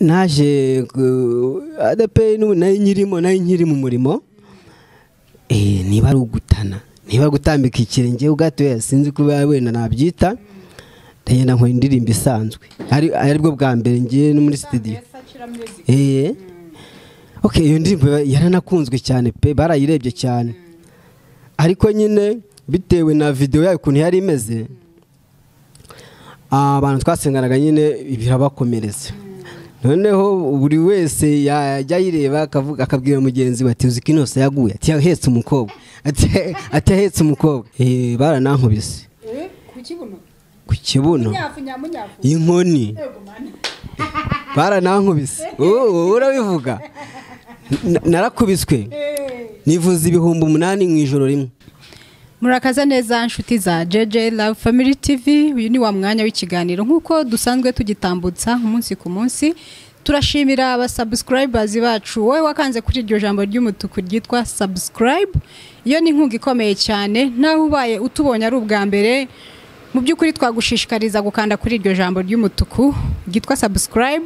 naje ADPR nayo nyiri mu murimo niba ari ugutana niba gutambika ikirenge ugatoya sinzi kuba wenda nabyita ndagenda nkora indirimbo isanzwe ari bwo bwa mbere ngiye no muri studio okay iyo ndirimbo yaranakunzwe cyane pe barayirebye cyane ariko nyine bitewe na video yayo kuntu yari imeze abantu twasenganaga nyine birabakomereza noneho buri wese yajya yireba akabwira mugenzi we ati uziki nose yaguye ati yahetse umukobwa ati yahetse umukobwa baranankubise ku kibuno inkoni baranankubise urabivuga narakubiswe nivuza 8,000 mu ijoro rimwe. Murakaza neza nshuti za JJ Love Family TV. Uyu ni wa mwanya w'ikiganiro nkuko dusanzwe tugitambutsa umunsi ku munsi. Turashimira aba subscribers bacu. Wowe wakanze kuri iryo jambo ry'umutuku ryitwa subscribe. Iyo ni inkunga ikomeye cyane. Naho ubaye utubonye ari ubwa mbere, mu by'ukuri twagushishikariza gukanda kuri iryo jambo ry'umutuku ryitwa subscribe,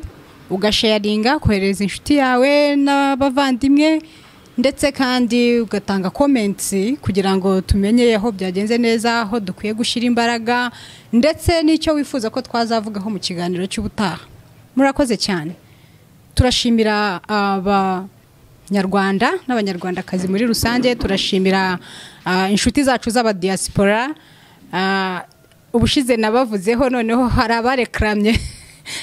ugasharinga, kohereza inshuti yawe n'abavandimwe, ndetse kandi ugatanga comments kugira ngo tumenye aho byagenze neza, aho dukwiye gushira imbaraga, ndetse n'icyo wifuza ko twazavugaho mu kiganiro cy'ubutaha. Murakoze cyane. Turashimira abanyarwanda n'abanyarwandakazi muri rusange, turashimira inshuti zacu z'aba diaspora. Ubushize nabavuzeho, noneho hari abarekramye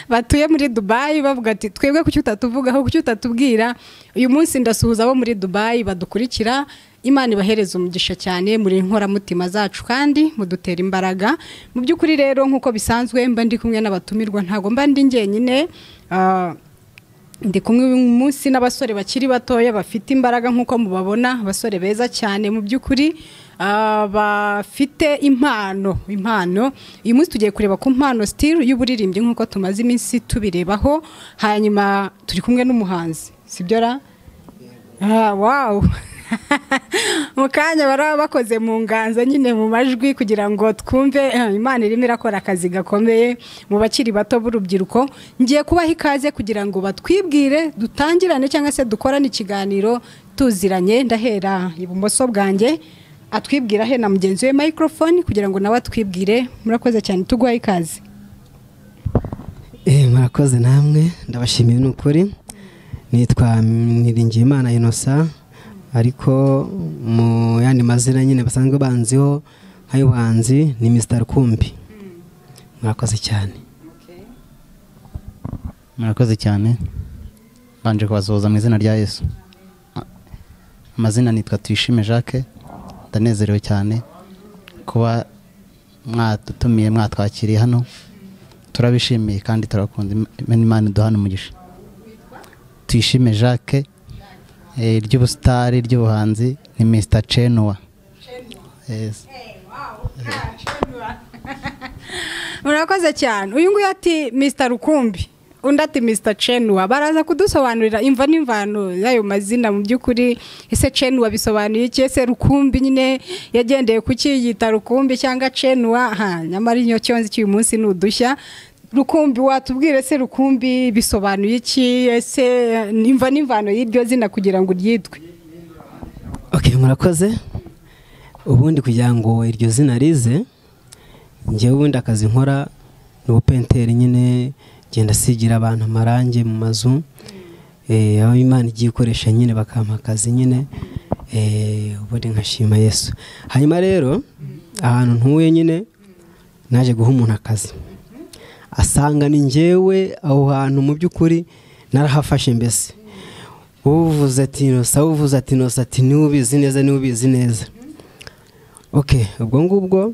batuye muri Dubai bavuga ati twebwe kuki utatuvugaho, kuki utatubwira. Uyu munsi ndasuhuza abo muri Dubai badukurikira. Imana ibahereza umugisha cyane muri nkora mutima zacu kandi mudutera imbaraga. Mu by'ukuri rero nkuko bisanzwe mba ndi kumwe n'abatumirwa, ntago mba ndi njyenyine. Ndi kumwe uyu munsi n'abasore bakiri batoya bafite imbaraga nkuko mubabona, abasore beza cyane mu by'ukuri. Bafite impano. Uyu munsi tugiye kureba ku mpano still y'uburirimbyi nkuko tumaze iminsi tubirebaho. Hanyuma turi kumwe n'umuhanzi, sibyo ra? Wow. Mukanya baraba bakoze mu nganza nyine mu majwi kugira ngo twumve Imana irimo irakora akazi gakomeye mu bakiri bato b'urubyiruko. Ngiye kubaha ikaze kugira ngo batwibwire, dutangirane cyangwa se dukorane ikiganiro tuziranye. Ndahera ibumoso bwanjye, atwibwira he na mugenzi we microphone kugira ngo nawe atwibwire. Murakoze cyane, tuguhaye ikaze. Murakoze namwe, ndabashimiye n'ukuri. Nitwa Niringiyimana Innocent, ariko mu yandi mazina nyine basanzwe banziho nk'ay'ubuhanzi ni Mr.Rukumbi. Murakoze cyane. Murakoze cyane. Banje kubasoza mu izina rya Yesu. Amazina nitwa Tuyishime Jacques. Ndanezerewe cyane kuba mwatutumiye, mwatwakiriye hano. Turabishimiye kandi turakunda Imana duhana umugisha. Tuyishime Jacques, ry'ubustari ry'ubuhanzi ni Mr. Chanua. Yes. Murakoze cyane. Uyu nguyu ati Mr. Rukumbi, undi ati Mr. Chanua. Baraza kudusobanurira imva n'imvano y'ayo mazina mu by'ukuri. Ese Chanua bisobanuye iki? Ese Rukumbi nyine yagendeye kuki yita Rukumbi cyangwa Chanua? Nyamara inyo cyonzi cy'uyu munsi n'udushya. Rukumbi, watubwire se Rukumbi bisobanuye iki? Ese imva n'imvano y'iryo zina kugira ngo ryitwe? Okay, murakoze. Ubundi kugira ngo iryo zina rize, ngiye ubundi akazi nkora n'ubupenteri nyine, genda sigira abantu amarange mu mazu. Aho Imana igiye ikoresha nyine bakampa akazi nyine. Ubundi nkashima Yesu. Hanyuma rero ahantu ntuye nyine naje guha umuntu akazi, asanga ni njyewe aho hantu mu by'ukuri narahafashe mbese. Uvuze ati Innocent, ati ni ubizi neza. Okay, ubwo ngubwo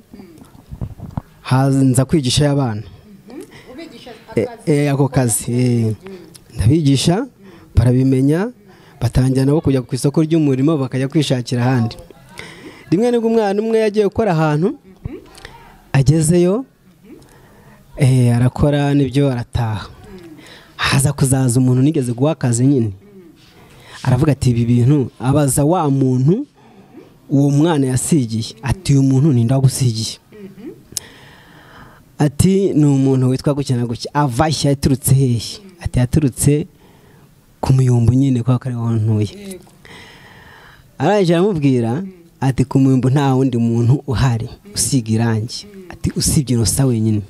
haza kwigisha abana. Ako kazi ndabigisha, barabimenya, batangira nabo kujya ku isoko ry'umurimo bakajya kwishakira ahandi. Rimwe n'ubwo umwana umwe yagiye gukora ahantu, agezeyo arakora nibyo arataha. Haza kuzaza umuntu nigeze guha akazi nyine, aravuga ati ibi bintu, abaza wa muntu uwo mwana yasigiye, ati uyu muntu ni ndagusigiye. Ati ni umuntu witwa gukina guki, avashya yaturutse hehe? ati yaturutse ku muyumbu nyine kwa kare wantuye. Araje aramubwira ati ku muyumbu nta wundi muntu uhari usiga irangi, ati usibye Inosa wenyine.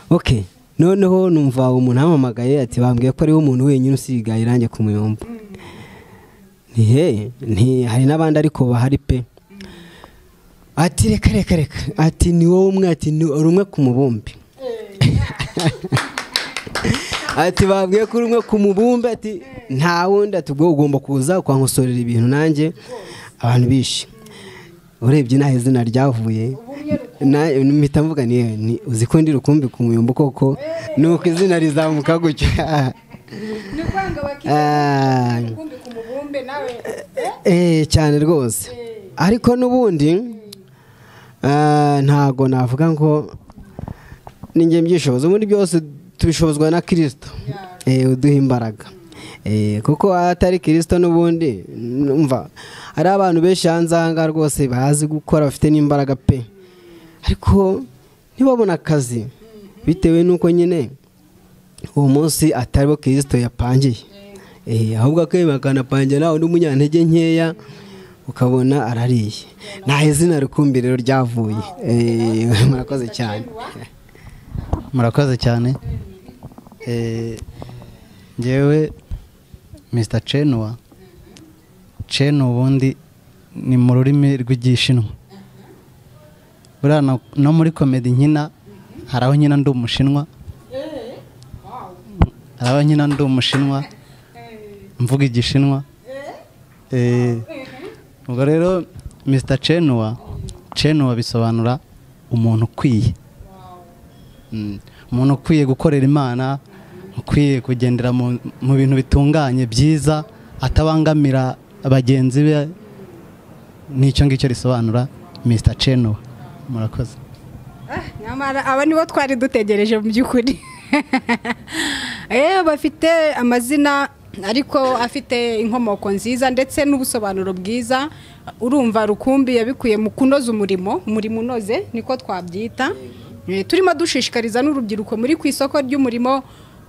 Okay, noneho numva umuntu amamagaye ati bambwiye ko ari wo muntu wenyine usiga irangi ku muyumbu. Hari n'abandi ariko bahari pe. Ati reka ati ni wowe umwe, ati ni urumwe ku mubumbe. Ati babwiye ko urumwe ku mubumbe, ati nta wundi, ati ubwo ugomba kuza ukwankosorera ibintu nanjye abantu bishe. Urebye nahe izina ryavuye mpita mvuga ni uzi ko ndi Rukumbi ku muyumbu koko nuko izina rizamuka gutyo. Cyane rwose. Ariko n'ubundi ntago navuga ngo ninjye mbyishoboza, ubundi byose tubishobozwa na Kristo uduha imbaraga. Kuko atari Kristo n'ubundi umva ari abantu benshi hanze aha rwose bazi gukora bafite n'imbaraga pe, ariko ntibabona akazi bitewe n'uko nyine uwo munsi atari bo Kristo yapangiye. Ahubwo akanapangira undi munyantege nkeya ukabona arariye. Nta izina Rukumbi rero ryavuye. Murakoze cyane. Murakoze cyane. Njyewe Mr. Chanua. Chanua ubundi ni mu rurimi rw'igishinwa. Buriya no muri komedi nkina hari aho nkina ndi umushinwa. Hari aho nkina ndi umushinwa mvuga igishinwa. Ubwo rero Mr. Chanua bisobanura umuntu ukwiye. Umuntu ukwiye gukorera Imana, ukwiye kugendera mu bintu bitunganye byiza, atabangamira abagenzi be. Nicyo ngicyo risobanura Mr. Chanua. Murakoze. Nyamara aba nibo twari dutegereje mu by'ukuri. Bafite amazina ariko afite inkomoko nziza ndetse n'ubusobanuro bwiza. Urumva Rukumbi yabikuye mu kunoza umurimo unoze niko twabyita. Turimo dushishikariza n'urubyiruko muri ku isoko ry'umurimo,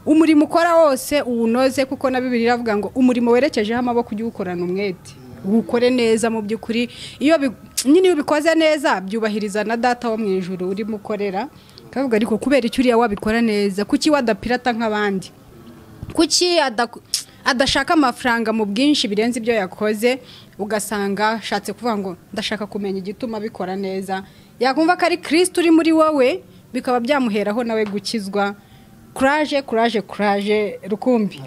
umurimo ukora wose uwunoze, kuko na Bibiliya iravuga ngo umurimo werekejeho amaboko ujye ukorana umwete, ukore neza mu by'ukuri. Iyo ubikoze neza byubahiriza na data wo mu ijuru urimo ukorera. Kavuga ariko kubera icyo uriya wabikora neza, kuki wadapirata nk'abandi, kuki adashaka amafaranga mu bwinshi birenze ibyo yakoze, ugasanga ashatse kuvuga ngo ndashaka kumenya igituma bikora neza. Yakumva ko ari Kristo uri muri wowe, bikaba byamuheraho nawe gukizwa. Courage Rukumbi.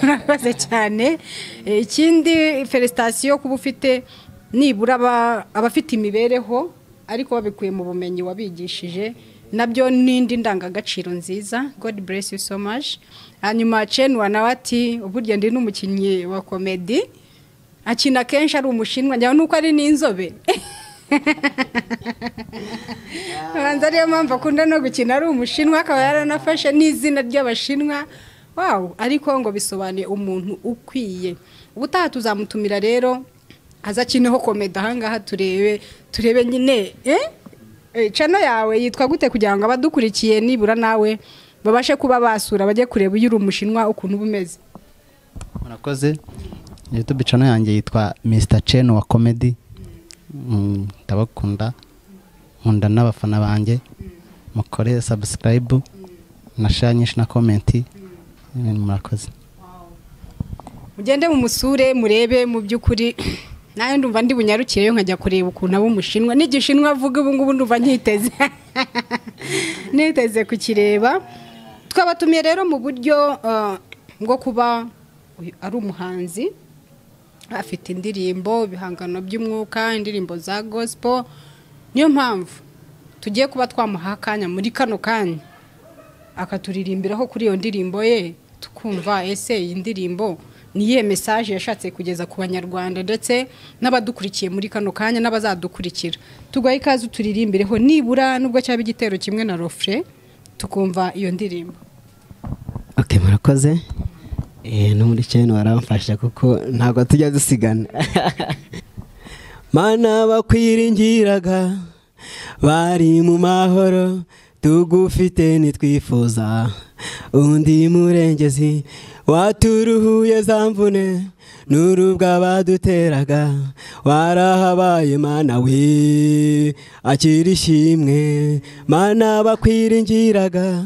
Murakoze cyane. Ikindi felicitation kuba ufite nibura abafite imibereho ariko babikuye mu bumenyi wabigishije, nabyo n'indi ndangagaciro nziza. God bless you so much. Hanyuma Chanua nawe ati uburyo ndi n'umukinnyi wa komedi, akina kenshi ari umushinwa, njya nuko ari n'inzobe. Hanze ariyo mpamvu akunda no gukina ari umushinwa, akaba yaranafashe n'izina ry'abashinwa. Wow, ariko ngo bisobanuye umuntu ukwiye. Ubutaha tuzamutumira rero azakineho komedi ahangaha turebe nyine channel yawe yitwa gute kugira ngo abadukurikiye nibura nawe babashe kuba basura bajye kureba uyu umushinwa ukuntu bumeze. Murakoze. YouTube channel yanjye yitwa Mr. Chanua Comedy. Ndabakunda, nkunda n'abafana banjye, mukore subscribe na share nyinshi na comment. Murakoze. Mugende mu musure murebe mu by'ukuri. Nayo ndumva ndi bunyarukireyo nkajya kureba ukuntu abo umushinwa n'igishinwa avuga ubu ngubu ndumva niteze kukireba. Twabatumiye rero mu buryo bwo kuba ari umuhanzi, afite indirimbo, ibihangano by'umwuka, indirimbo za gospel. Niyo mpamvu tugiye kuba twamuha akanya muri kano kanya akaturirimbiraho kuri iyo ndirimbo ye, tukumva ese iyi ndirimbo niye message yashatse kugeza ku banyarwanda ndetse n'abadukurikiye muri kano kanya n'abazadukurikira. Tugwaye ikaze turirimbireho nibura nubwo cyaba igitero kimwe na refrain tukumva iyo ndirimbo. Okay, murakoze. No muri cyane waramfasha kuko ntago tujya dusigana. Mana bakwiringiraga bari mu mahoro, tugufite nitwifuza undi murengezi waturuhuye za mvune n'urubwa baduteraga warahabaye mana we akira ishimwe mana bakwiringiraga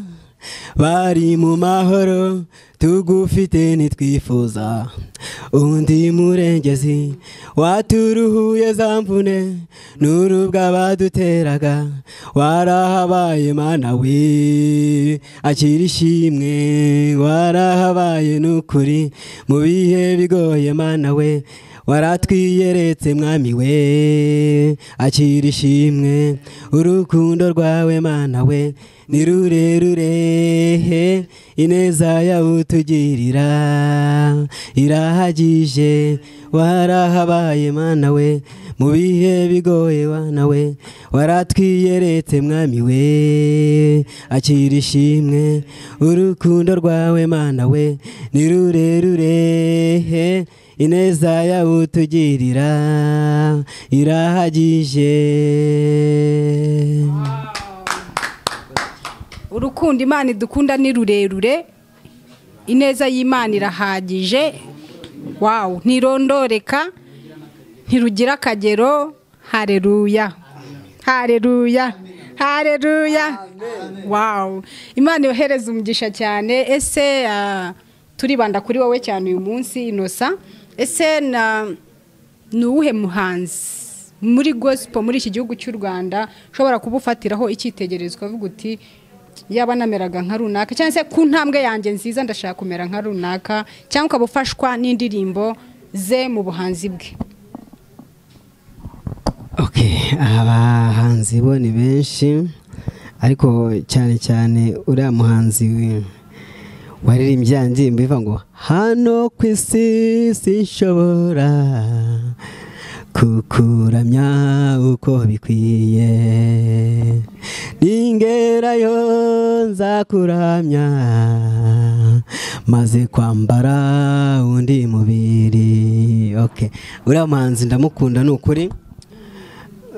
bari mu mahoro tugufite nitwifuza undi murengezi waturuhuye za mvune n'urubwa baduteraga warahabaye mana we akira ishimwe warahabaye n'ukuri mu bihe bigoye mana we waratwiyeretse mwami we akira ishimwe urukundo rwawe mana we ni rurerure ineza yawe utugirira irahagije warahabaye mana we mu bihe bigoye wana we waratwiyeretse mwami we akira ishimwe urukundo rwawe mana we ni rurerure ineza yawe utugirira irahagije. urukundo Imana idukunda ni rurerure, ineza y'Imana irahagije. Wow, ntirondoreka, ntirugira akagero. Haleluya, haleluya, haleluya. Wow, Imana yohereza umugisha cyane. Ese turibanda kuri wowe cyane uyu munsi Inosa. Ese ni uwuhe muhanzi muri gospel muri iki gihugu cy'u Rwanda ushobora kubufatiraho icyitegererezo ukavuga uti yaba nameraga nka runaka, cyangwa se ku ntambwe yanjye nziza ndashaka kumera nka runaka, cyangwa ukabufashwa n'indirimbo ze mu buhanzi bwe? Abahanzi bo ni benshi, ariko cyane cyane uriya muhanzi waririmbye indirimbo ivuga ngo hano ku isi sinshobora kukuramya uko bikwiye, ningerayo nzakuramya maze kwambara undi mubiri. Uriya muhanzi ndamukunda ni ukuri,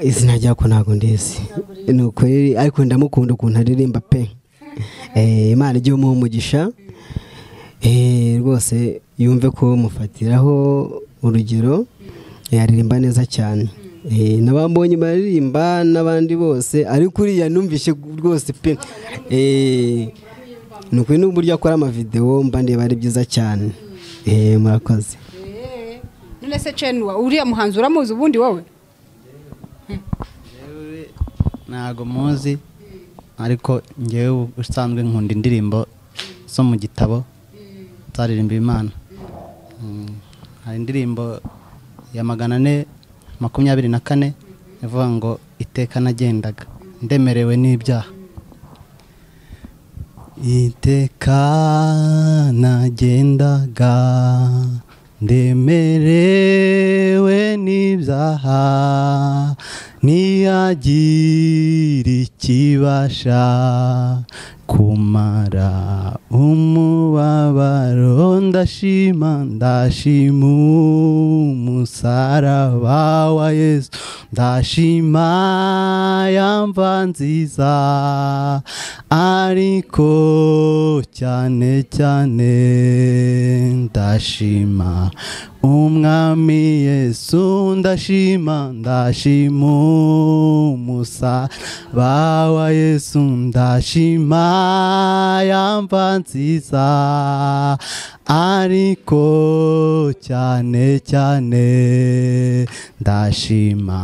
izina ryako ntabwo ndizi ni ukuri, ariko ndamukunda ukuntu aririmba pe. Imana ijye umuha umugisha rwose, yumve ko mufatiraho urugero, yaririmba neza cyane. Nabambonye baririmba n'abandi bose, ariko uriya numvishe rwose pe. Nuko n'uburyo akora amavideo mba ndeba ari byiza cyane. Murakoze. None se Chanua, uriya muhanzi uramuzi ubundi wowe? Ntago muzi, ariko ngewe usanzwe nkunda indirimbo zo mu gitabo zaririmba Imana. Hari indirimbo ya 424 ivuga ngo iteka nagendaga ndemerewe n'ibyaha. Iteka nagendaga ndemerewe n'ibyaha, ntiyagira ikibasha kumara umubabaro. Ndashima umusaraba wa Yesu, ndashima yamva nziza, ariko cyane cyane ndashima umwami Yesu. Ndashima umusaraba wa Yesu, ndashima yamva nziza, ariko cyane cyane ndashima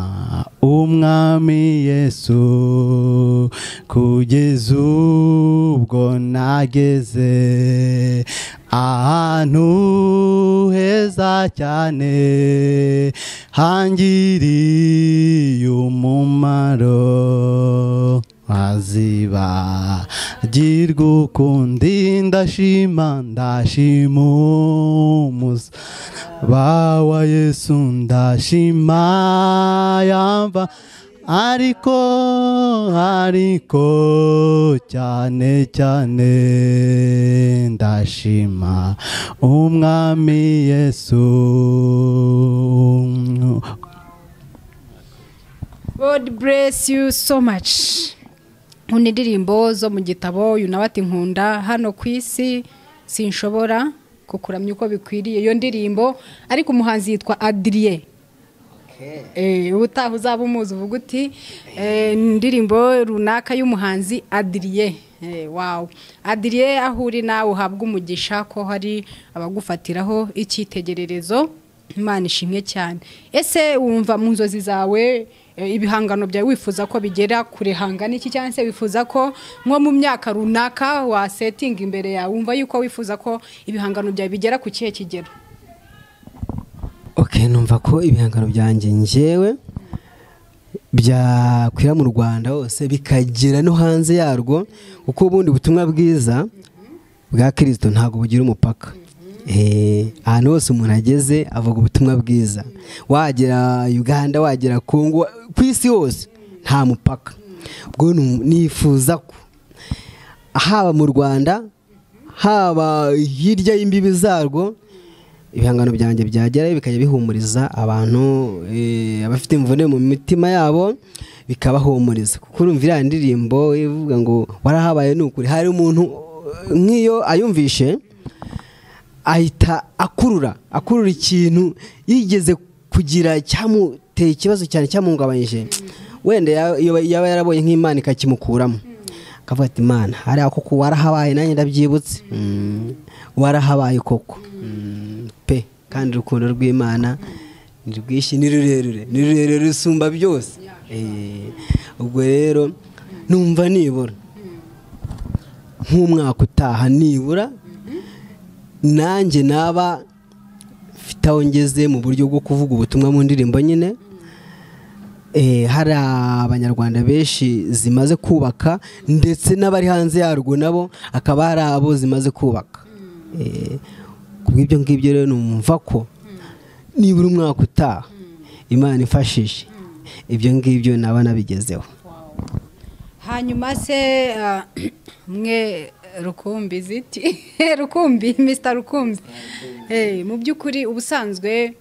umwami Yesu. Kugeza ubwo nageze ahantu heza cyane, hangiriye umumaro, azibagirwa ukundi. Ndashima umusaraba wa Yesu, ndashima yamva, ariko cyane cyane ndashima umwami Yesu. God bless you so much. indirimbo zo mu gitabo uyu nawe ati nkunda hano ku isi sinshobora kukuramya uko bikwiriye iyo ndirimbo ariko umuhanzi yitwa Adrien. Ubutaha uzaba umuzi uvuga uti indirimbo runaka y'umuhanzi Adrien. Wow, Adrien aho uri nawe uhabwa umugisha ko hari abagufatiraho icyitegererezo. Imana ishimwe cyane. Ese wumva mu nzozi zawe ibihangano byawe wifuza ko bigera kure hangana iki, cyangwa se wifuza ko nko mu myaka runaka wa setting imbere yawe wumva yuko wifuza ko ibihangano byawe bigera ku kihe kigero? Okay, numva ko ibihangano byanjye njyewe byakwira mu Rwanda hose bikagera no hanze yarwo, kuko ubundi butumwa bwiza bwa Kristo ntago bugira umupaka. Ahantu hose umuntu ageze avuga ubutumwa bwiza, wagera Uganda, wagera Kongo, ku isi hose nta mupaka. Ubwo nifuza ko haba mu Rwanda haba hirya y'imbibi zarwo ibihangano byanjye byagera bikajya bihumuriza abantu abafite imvune mu mitima yabo, bikabahumuriza. Kuko urumvira indirimbo ivuga ngo warahabaye n'ukuri, hari umuntu nk'iyo ayumvishe ahita akurura ikintu yigeze kugira cyamuteye ikibazo cyane cyamuhungabanyije, wenda yaba yarabonye nk'Imana ikakimukuramo, akavuga ati Imana hari ako warahabaye nanjye ndabyibutse. Warahabaye koko pe, kandi urukundo rw'Imana ni rwinshi, ni rurerure rusumba byose. Ubwo rero numva nibura nk'umwaka utaha nibura nanjye naba mfite ngeze mu buryo bwo kuvuga ubutumwa mu ndirimbo nyine. Hari abanyarwanda benshi zimaze kubaka, ndetse n'abari hanze yarwo nabo akaba hari abo zimaze kubaka. Kubw'ibyo ngibyo rero numva ko nibura umwaka utaha Imana ifashije ibyo ngibyo naba nabigezeho. Hanyuma se mwe Rukumbi ziti Rukumbi, Mr.Rukumbi, mu by'ukuri ubusanzwe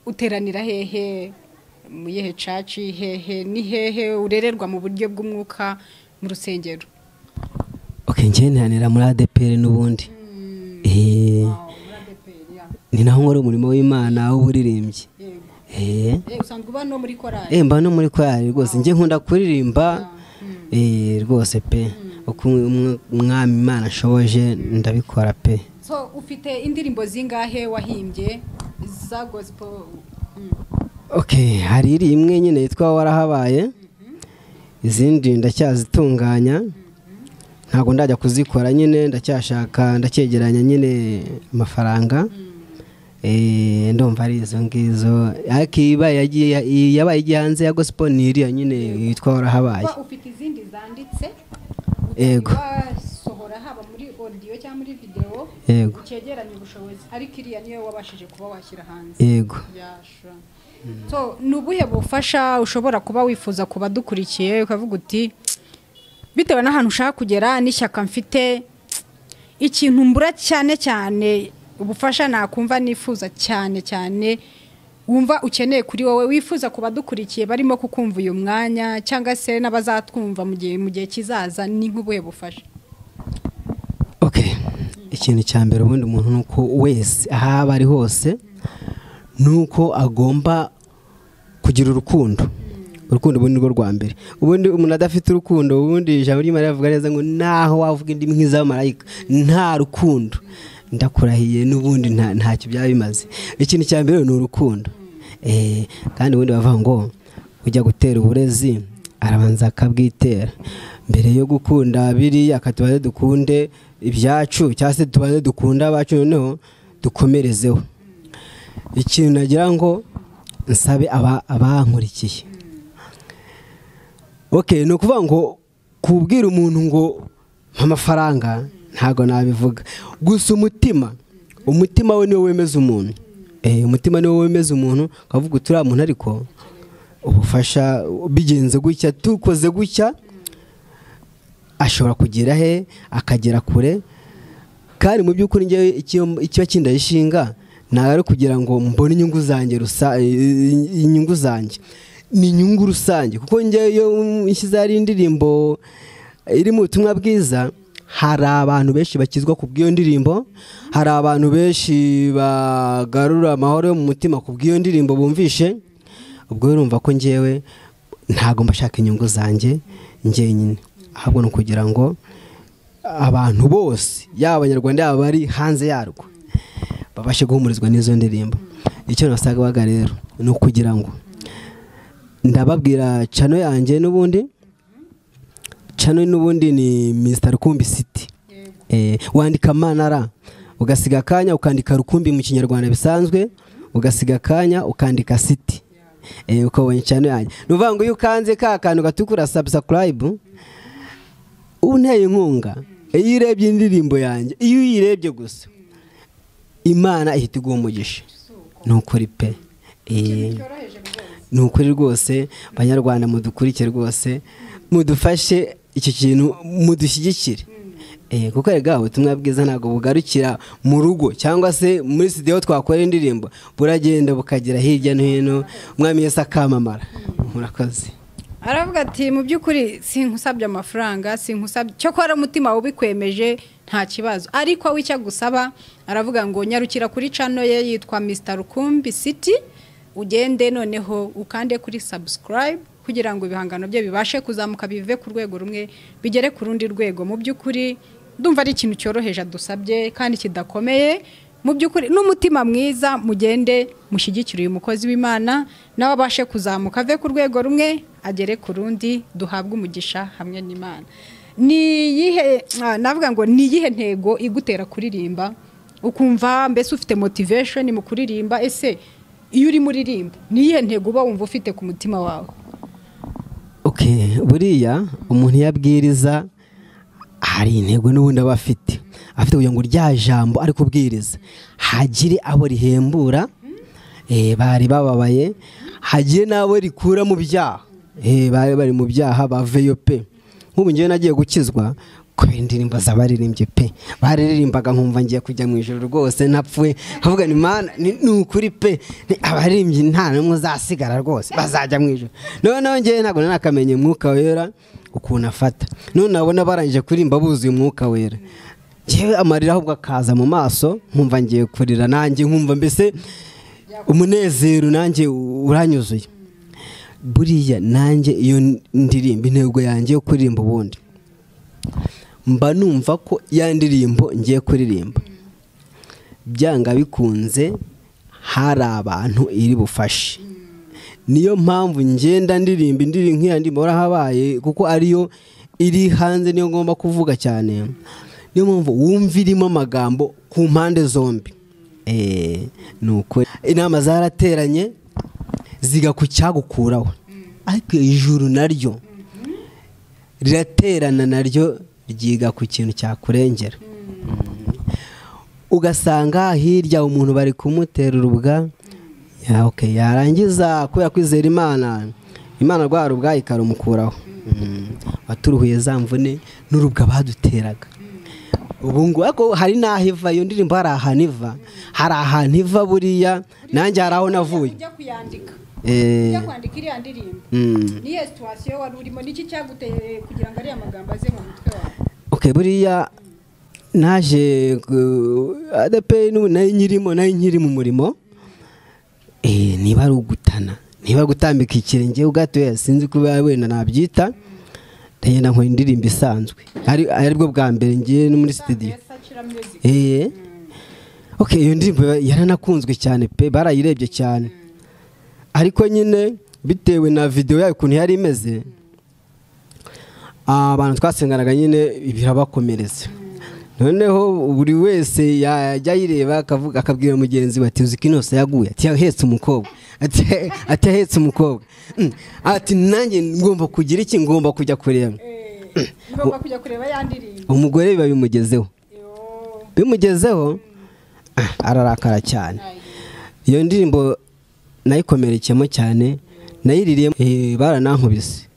uteranira hehe, mu yehe caci hehe, ni hehe urererwa mu buryo bw'umwuka mu rusengero? Okay, njye nteranira muri ADPR n'ubundi. Ni naho nkora umurimo w'Imana w'uburirimbyi. Usanzwe uba no muri korari? Mba no muri korari rwose, njye nkunda kuririmba rwose pe, uko umwami Imana ashoboje ndabikora pe. So ufite indirimbo zingahe wahimbye za gospel? Okay, hari iri imwe nyine yitwa warahabaye, izindi ndacyazitunganya, ntago ndajya kuzikora nyine, ndacyashaka ndacyegeranya nyine amafaranga. Ndumva ari izo ngizo, akiba yabaye igihanze ya gospel ni iriya nyine yitwa warahabaye. Ufite izindi zanditse? Yego. Sohora haba muri audio cyangwa muri video? Yego. Cyegeranye ubushobozi, ariko iriya niyo wabashije kuba washyira hanze? Yego. So nubuhe bufasha ushobora kuba wifuza kuba dukurikiye ukavuga uti bitewe n'ahantu ushaka kugera n'ishyaka mfite, ikintu mbura cyane cyane, ubufasha nakumva nifuza cyane cyane wumva ukeneye kuri wowe, wifuza kuba dukurikiye barimo kukumva uyu mwanya, cyangwa se n'abazatwumva mu gihe kizaza, ni nk'ubuhe bufasha? Okay, ikintu cya mbere ubundi umuntu nuko wese aho ari hose nuko agomba kugira urukundo. Urukundo ubundi rwo rwa mbere. Ubundi umuntu adafite urukundo, ubundi ijambo ry'Imana rivuga neza ngo naho wavuga indimi nk'iz'abamarayika nta rukundo, ndakurahiye n'ubundi ntacyo byaba bimaze. Ikintu cya mbere ni urukundo. Kandi ubundi bavuga ngo ujya gutera uburezi arabanza akabwitera. Mbere yo gukunda biri akatubaze dukunde ibyacu, cyangwa se tubaze dukunda abacu, noneho dukomerezeho. Ikintu nagira ngo nsabe abankurikiye, okay, no kuvuga ngo kubwira umuntu ngo amafaranga ntago nabivuga, gusa umutima we niwe wemeza umuntu. Umutima niwe wemeza umuntu, kavuga uturi umuntu, ariko ubufasha bigenze gutya, tukoze gutya, ashobora kugira he akagera kure. Kandi mu by'ukuri ngiye icyo kindayishinga ntago ari kugira ngo mbone inyungu zanjye inyungu zanjye, ni inyungu rusange. Kuko ngiye iyo nshyize ari indirimbo iri mu butumwa bwiza, hari abantu benshi bakizwa ku bw'iyo ndirimbo, hari abantu benshi bagarura amahoro yo mu mutima ku bw'iyo ndirimbo bumvishe. Ubwo urumva ko njyewe ntago mbashaka inyungu zanjye njyenyine, ahubwo no kugira ngo abantu bose yaba abanyarwanda yaba bari hanze yarwo babashe guhumurizwa n'izo ndirimbo. Icyo nasabaga rero ni ukugira ngo ndababwira channel yanjye n'ubundi ni Mr.Rukumbi City. Wandika manara ugasiga kanya ukandika Rukumbi mu kinyarwanda bisanzwe, ugasiga kanya ukandika City. Ukabonye channel yanjye. Nuvuga ngo iyo ukanze ka kantu gatukura subscribe unteye inkunga, iyo urebye indirimbo yanjye, iyo uyirebye gusa Imana ihita iguha umugisha. Ni ukuri pe. Ni ukuri rwose banyarwanda mudukurikire rwose mudufashe icyo kintu mudushyigikire. Kuko rega ubutumwa bwiza ntago bugarukira mu rugo cyangwa se muri studio twakora indirimbo, buragenda bukagera hirya no hino, umwami Yesu akamamara. Murakoze. Aravuga ati mu by'ukuri sinkusabye amafaranga, sinkusabye cyo kora umutima ubikwemeje nta kibazo, ariko wicya gusaba aravuga ngo nyarukira kuri channel ye yitwa Mr.Rukumbi City, ugende noneho ukande kuri subscribe kugira ngo ibihangano bye bibashe kuzamuka bive ku rwego rumwe bigere ku rundi rwego. Mu by'ukuri ndumva ari ikintu cyoroheje dusabye kandi kidakomeye. Mu by'ukuri n'umutima mwiza, mugende mushyigikire uyu mukozi w'Imana nawe abashe kuzamuka ave ku rwego rumwe agere ku rundi, duhabwe umugisha hamwe n'Imana. Navuga ngo ni iyihe ntego igutera kuririmba ukumva mbese ufite motivation mu kuririmba? Ese iyo uri muririmba ni iyihe ntego uba wumva ufite ku mutima wawe? Buriya umuntu yabwiriza hari intego n'ubundi aba afite kugira ngo rya jambo ari kubwiriza hagire abo rihembura, bari bababaye, hagire n'abo rikura mu byaha, bari mu byaha baveyo pe. Nk'ubu ngiye nagiye gukizwa kubera indirimbo z'abaririmbye pe, baririmbaga nkumva ngiye kujya mu ijoro rwose napfuye, kavuga ni Mana ni ukuri pe, abaririmbyi nta n'umwe uzasigara rwose bazajya mu ijoro. Noneho ngiye ntabwo nakamenye Mwuka Wera ukuntu afata, none nabona barangije kurimba buzuye Umwuka Wera, ngewe amarira ahubwo akaza mu maso, nkumva ngiye kurira nanjye, nkumva mbese umunezero nanjye uranyuzuye. Buriya nanjye iyo ndirimbo intego yanjye yo kuririmba ubundi mba numva ko ya ndirimbo ngiye kuririmba byanga bikunze hari abantu iri bufashe. Niyo mpamvu ngenda ndirimba nk'iya ndimo habaye, kuko ariyo iri hanze niyo ngomba kuvuga cyane. Niyo mpamvu wumva irimo amagambo ku mpande zombi. Nuko inama zarateranye ziga ku cyagukuraho, ariko ijuru naryo riraterana naryo ryiga ku kintu cyakurengera. Ugasanga hirya umuntu bari kumutera urubwa, yarangiza kubera kwizera Imana rwa rubwa ikarumukuraho. Waturuhuye za mvune n'urubwa baduteraga. Ubu ngo ariko hari naho iva iyo ndirimbo, hari ahantu iva buriya nanjye hari aho navuye. Ujya kwandika iriya ndirimbo niyo situation wari urimo, niki cyaguteye kugira ngo ari amagambo aze mu mutwe wawe? Buriya naje ADPR nayo nyiri mu murimo, niba ari ugutana, niba gutambika ikirenge ugatoya sinzi kuba wenda nabyita, ndagenda nkora indirimbo isanzwe, ari bwo bwa mbere ngiye no muri studio. Iyo ndirimbo yaranakunzwe cyane pe, barayirebye cyane, ariko nyine bitewe na video yayo ukuntu yari imeze, abantu twasenganaga nyine birabakomereza. Noneho buri wese yajya yireba akabwira mugenzi we ati uzi kinose yaguye, ati yahetse umukobwa, ati yahetse umukobwa, ati nanjye ngomba kugira iki, ngomba kujya kureba, ngomba kujya kureba ya ndirimbo. Umugore biba bimugezeho ararakara cyane. Iyo ndirimbo nayikomerekemo cyane, nayiririye baranankubise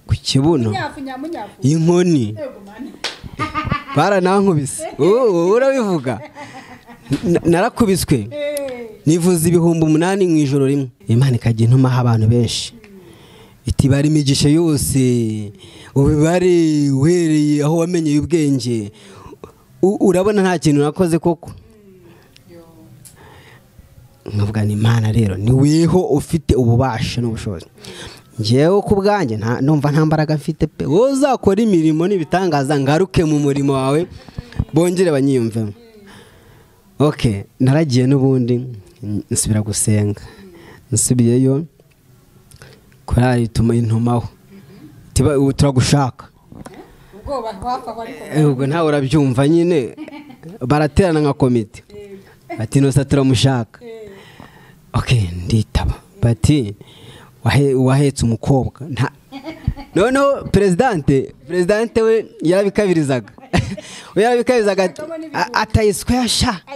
ku kibuno inkoni, baranankubise. Urabivuga narakubiswe, nivuza 8,000 mu ijoro rimwe. Imana ikajya intumaho abantu benshi iti bari imigisha yose, ubibare uhereye aho wamenye ubwenge urabona nta kintu nakoze koko. Nkavuga ni Imana rero ni weho ufite ububasha n'ubushobozi. Ngewe ku bwanjye numva nta mbaraga mfite pe, wowe uzakora imirimo n'ibitangaza ngaruke mu murimo wawe bongere banyiyumvemo. Okay, naragiye n'ubundi nsubira gusenga. Nsubiyeyo korari intumaho turagushaka. Ubwo ntawe urabyumva nyine baraterana nka komite bati nosa turamushaka. Okay, nditaba bati wahetse umukobwa. Noneho presidente we yarabikabirizaga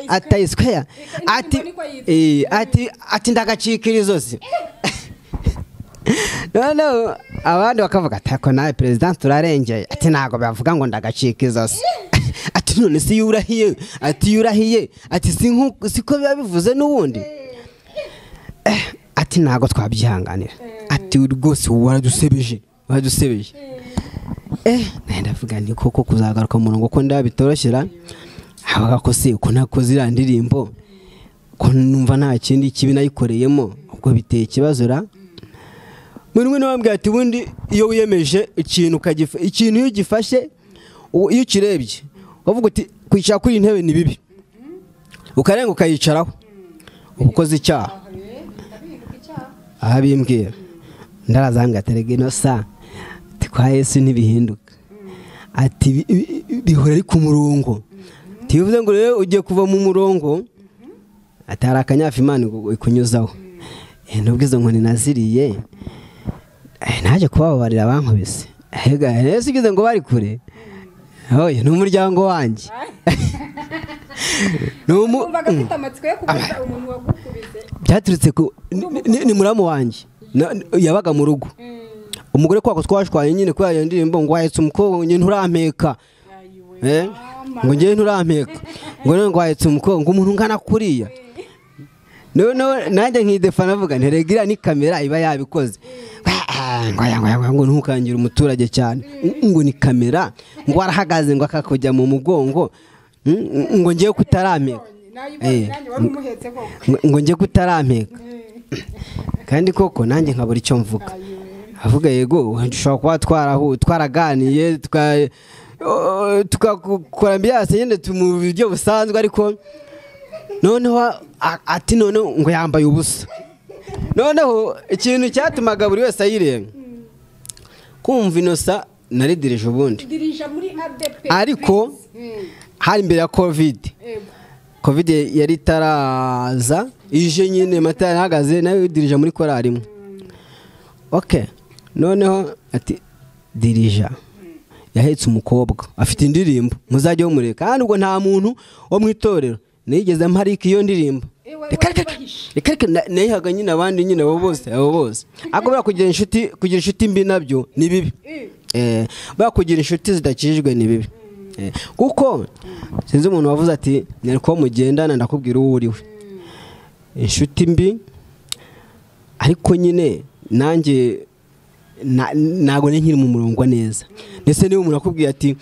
atayisweya ati ndagacikira zose. Noneho abandi bakavuga atako nawe president turarengeye ati ntago bavuga ngo ndagacika zose. Ati none si yurahiye ati siko biba bivuze n'ubundi. Ati ntago twabyihanganira ati rwose waradusebeje. Ndavuga ni koko kuzagaruka mu murongo ko ndabitoroshyera avuga ko se uko nakoze iriya ndirimbo ko numva nta kindi kibi nayikoreyemo ubwo biteye ikibazo ra. Mwe nabambwiye ati ubundi iyo wiyemeje ikintu iyo ugifashe iyo ukirebye uvuga uti kwicara kuri intebe ni bibi ukarenga ukayicaraho ubukoze icyaha. Abimbwira ndarazanga aterege no sa kwa Yesu ntibihinduka ati bihora ari ku murongo. Tivuze ngo rero ugiye kuva mu murongo atari akanyafa Imana ikunyuzaho. Nubwizo nkoni naziriye naje kubabarira bankubise. Yesu igize ngo bari kure oya n'umuryango wanjye. Byaturutse ni muramu wanjye yabaga mu rugo. Umugore kwako twashwaye nyine kwa iyo ndirimbo ngo wahetse umukobwa nyine nturampeka. Ngo ngiye nturampeka ngo wahetse umukobwa ngo umuntu ngana kuriya. No nanjye nkidefa navuga nteregira ni kamera iba yabikoze. Ngo ntukangira umuturage cyane ngo ni kamera ngo arahagaze ngo akakujya mu mugongo ngo ngiye kutarampeka. Ngo ngiye kutarampeka kandi koko nanjye nkabura icyo mvuga. Avuga yego dushobora kuba twaraganiye tukakora byase nyine mu buryo busanzwe ariko noneho ati none ngo yambaye ubusa. Noneho ikintu cyatumaga buri wese ayirenga kumva inosa naridirije ubundi ariko hari imbere ya covid yari taraza ije nyine matara hagaze nayo dirija muri korari imwe. Okay, noneho ati dirija yahetse umukobwa afite indirimbo muzajye mumureka kandi ubwo nta muntu wo mwitorero nigeze mparika iyo ndirimbo. Reka nayihaga nyine abandi nyine abo bose agobora kugira inshuti mbi nabyo ni bibi. Bakugira inshuti zidakijijwe ni bibi. Kuko sinzi umuntu wavuze ati nyariko mugendana ndakubwira uwo uriwe. Inshuti mbi ariko nyine nanjye nago nkiri mu murongo neza. Ndetse niba umuntu akubwiye ati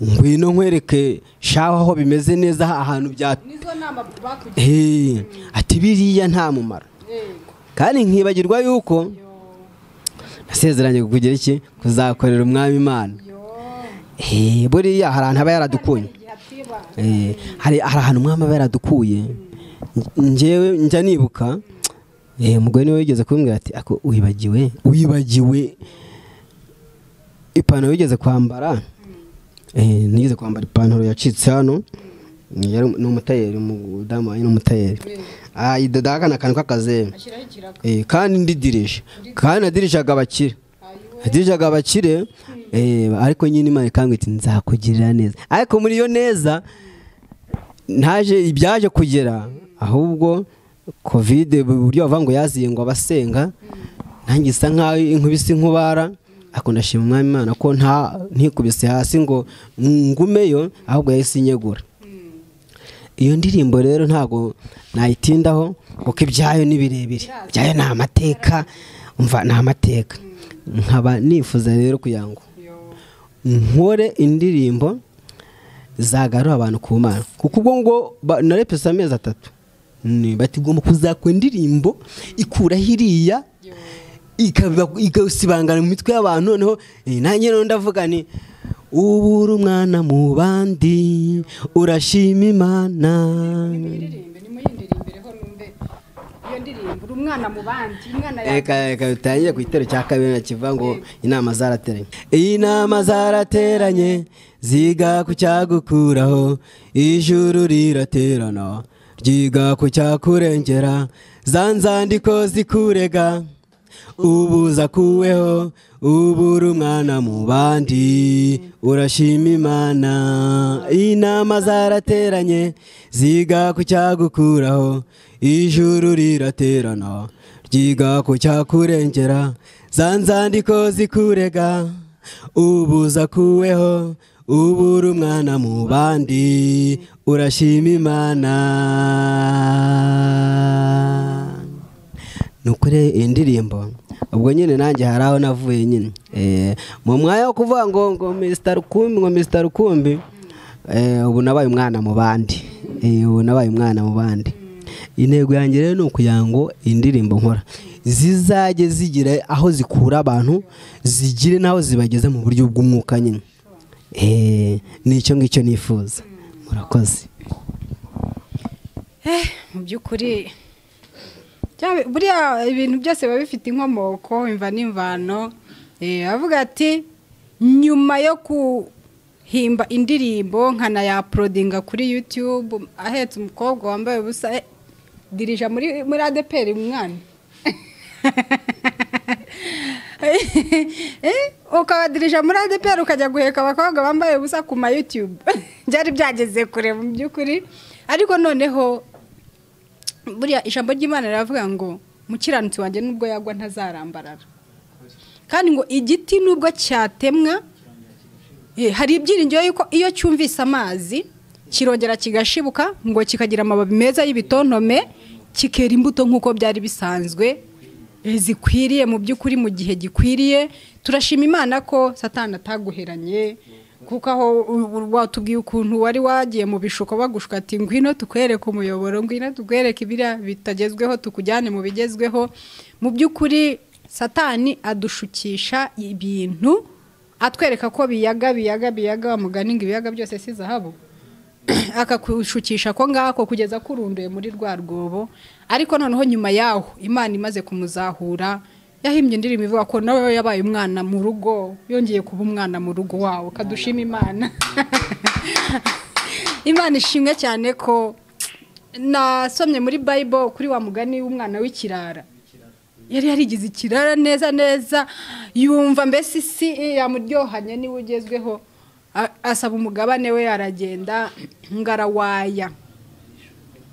ngwino nkwereke shaho aho bimeze neza ahantu bya ati biriya nta mumaro. Kandi nkibagirwa yuko nasezeranye kugira iki kuzakorera umwami Imana. Buriya hari ahantu aba yaradukuye. Hari ahantu umwami aba yaradukuye. Njyewe njya nibuka umugore niwe wigeze kumbwira ati ako wibagiwe ipantaro wigeze kwambara. Nigeze kwambara ipantaro yacitse hano n'umutayeri umudamu ari n'umutayeri idodaga nakantu kakaze kandi ndidirije kandi nadirishaga abakire ariko nyine Imana ikambwira iti nzakugirira neza. Ariko muri iyo neza ntaje ibyaje kugera ahubwo covid buryo bavuga ngo yaziye ngo abasenga nanjye isa nkaho inkubise inkubara. Ako ndashima umwami Imana ko ntikubise hasi ngo ngumeyo ahubwo yahise inyegura. Iyo ndirimbo rero ntago nayitindaho kuko ibyayo ni birebire. Byayo ni amateka umva ni amateka. Nkaba nifuza rero kugira ngo nkore indirimbo zagarura abantu ku Mana, kuko ubwo ngo narepesa amezi 3 batigomba kuzakora indirimbo ikura hiriya ikasibangana mu mitwe y'abantu. Noneho nanjye ndavuga ni ubura umwana mu bandi urashima Imana. Umwana mu bandi Eka utangiye ku itero cya kabiri kivuga ngo inama zarateranye. Inama zarateranye ziga ku cyagukuraho, ijuru riraterana ryiga ku cyakurengera, za nzandiko zikurega ubuza kuweho, ubura umwana mu bandi urashima Imana. Inama zarateranye ziga ku cyagukuraho, ijuru riraterana ryiga ku cyakurengera, za nzandiko zikurega ubuza kuweho, ubura umwana mu bandi urashima Imana. Nukuri indirimbo ubwo nyine nanjye haraho navuye nyine mu mwanya wo kuvuga ngo Mr. Rukumbi ubu nabaye umwana mu bandi, intego yanjye rero ni ukugira ngo indirimbo nkora zizajye zigira aho zikura abantu, zigire naho zibageze mu buryo bw'umwuka nyine. Nicyo ngicyo nifuza. Murakoze. Mu by'ukuri buriya ibintu byose biba bifite inkomoko, imva n'imvano. Avuga ati nyuma yo kuhimba indirimbo nkanayaplodinga kuri YouTube, ahetse umukobwa wambaye ubusa, dirija muri ADPR umwana ukabadirija muri ADPR ukajya guheka abakobwa bambaye ubusa ku ma YouTube. Byari byageze kure mu by'ukuri, ariko noneho buriya ijambo ry'Imana riravuga ngo mukiranutsi wanjye nubwo yagwa ntazarambarara, kandi ngo igiti nubwo cyatemwa hari ibyiringiro yuko iyo cyumvise amazi kirongera kigashibuka, ngo kikagira amababi meza y'ibitontome, kikera imbuto nk'uko byari bisanzwe zikwiriye mu by'ukuri mu gihe gikwiriye. Turashima Imana ko Satani ataguheranye, kuko aho watubwiye ukuntu wari wagiye mu bishuko bagushuka ati ngwino tukwereke umuyoboro, ngwino tukwereke ibira bitagezweho tukujyane mu bigezweho. Mu by'ukuri Satani adushukisha ibintu atwereka ko biyaga bamugani ngo ibiyaga byose si zahabu, akakushukisha ko ngako kugeza kurunduye muri rwa rwobo. Ariko noneho nyuma yaho Imana imaze kumuzahura, yahimbye indirimbo ivuga ko nawe yabaye umwana mu rugo, yongeye kuba umwana mu rugo wawe. Kadushima Imana. Imana ishimwe cyane ko nasomye muri Bible kuri wa mugani w'umwana w'ikirara. Yari yarigize ikirara neza yumva mbese isi yamuryohanye niwe ugezweho, asaba umugabane we, aragenda ngarawaya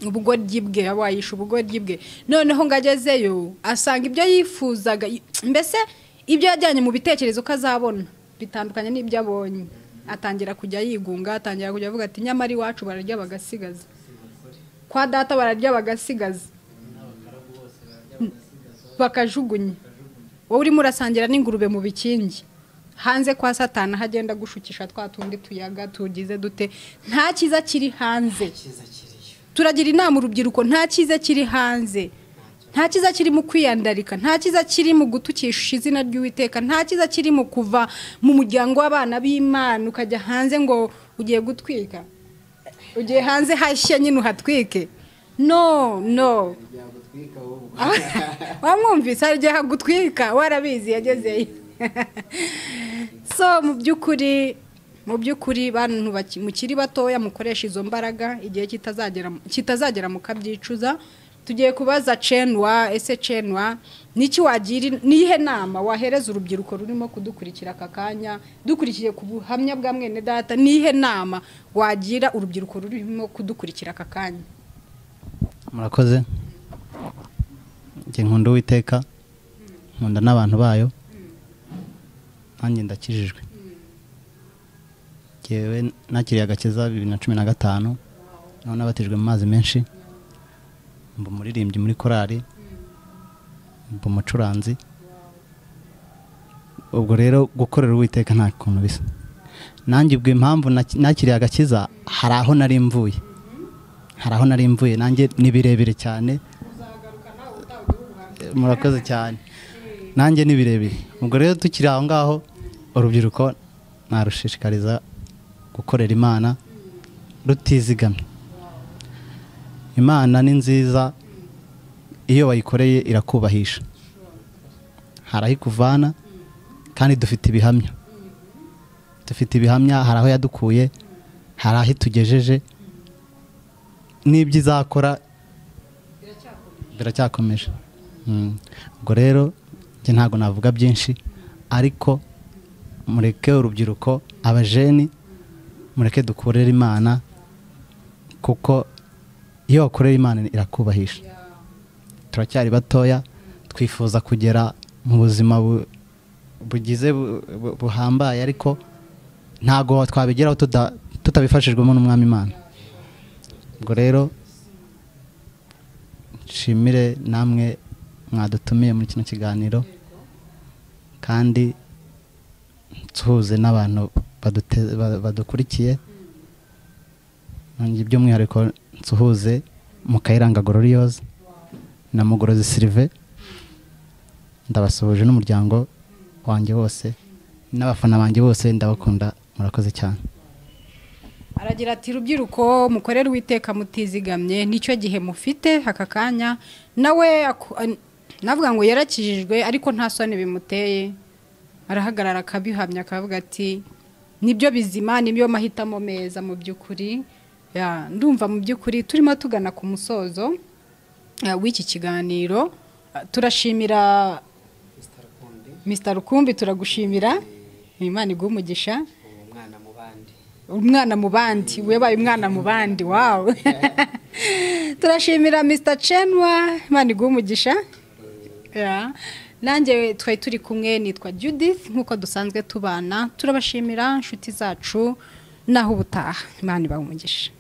ubugoryi bwe, awayisha ubugoryi bwe. Noneho ngagezeyo asanga ibyo yifuzaga, mbese ibyo yajyanye mu bitekerezo ko azabona bitandukanye n'ibyo abonye. Atangira kujya yigunga, atangira kujya avuga ati nyamara iwacu bararya bagasigaza, kwa data bararya bagasigaza, bakajugunya. Wowe urimo urasangira n'ingurube mu bikingi, hanze kwa Satani hagenda gushukisha twatundi tuyaga tugize dute. Nta cyiza kiri hanze. Turagira inama urubyiruko, nta cyiza kiri hanze, nta cyiza kiri mu kwiyandarika, nta cyiza kiri mu gutukisha izina ry'Uwiteka, nta cyiza kiri mu kuva mu muryango w'abana b'Imana ukajya hanze ngo ugiye gutwika, ugiye hanze hashye nyine uhatwike. No wamwumvise agiye hagutwika, warabizi yagezeyo. So mu by'ukuri bantu mukiri batoya mukoresha izo mbaraga, igihe kitazagera mukabyicuza. Tugiye kubaza chanua, ese chanua niki wagira, nihe nama wahereza urubyiruko rurimo kudukurikira aka kanya, dukurikiye ku buhamya bwa mwene data, nihe nama wagira urubyiruko rurimo kudukurikira aka kanya? Murakoze. Nge nkunda Uwiteka, nkunda n'abantu bayo, nanjye ndakijijwe. Jewe nakiriye agakiza 2015, naho nabatijwe mu mazi menshi, mba umuririmbyi muri korari, mba umucuranzi. Ubwo rero gukorera Uwiteka nta kuntu bisa. nanjye ubwo impamvu nakiriye agakiza hari aho nari mvuye nanjye ni birebire cyane. Murakoze cyane, nanjye ni birebire. Ubwo rero tukiri aho ngaho, urubyiruko narushishikariza gukorera Imana rutizigamye. Imana ni nziza, iyo wayikoreye irakubahisha, hari aho ikuvana kandi dufite ibihamya, hari aho yadukuye, hari aho itugejeje, n'ibyo izakora biracyakomeje. Ubwo rero njye ntabwo navuga byinshi, ariko mureke urubyiruko, abajeni, mureke dukorere Imana, kuko iyo wakorera Imana irakubahisha. Turacyari batoya, twifuza kugera mu buzima bugize buhambaye, ariko ntago twabigeraho tutabifashijwemo n'Umwami Imana. Ubwo rero nshimire namwe mwadutumiye muri kino kiganiro, kandi tuhuze n'abantu badukurikiye. Nanjye by'umwihariko nsuhuze Mukayiranga Gloriose na Mugorozi Sylvain, ndabasuhuje n'umuryango wanjye wose n'abafana banjye bose, ndabakunda. Murakoze cyane. Aragira ati rubyiruko mukorera Uwiteka mutizigamye, nicyo gihe mufite aka kanya. Nawe navuga ngo yarakijijwe ariko nta soni bimuteye, arahagarara akabihamya akavuga ati nibyo bizima, nibyo mahitamo meza mu by'ukuri. Ndumva mu by'ukuri turimo tugana ku musozo w'iki kiganiro. Turashimira Mr. Rukumbi, turagushimira, Imana iguhe umugisha. Umwana mu bandi, webaye umwana mu bandi. Wow. Turashimira Mr. Chanua, Imana iguhe umugisha. Nanjye twari turi kumwe, nitwa Judith, nkuko dusanzwe tubana. Turabashimira inshuti zacu, naho ubutaha. Imana ibahe umugisha.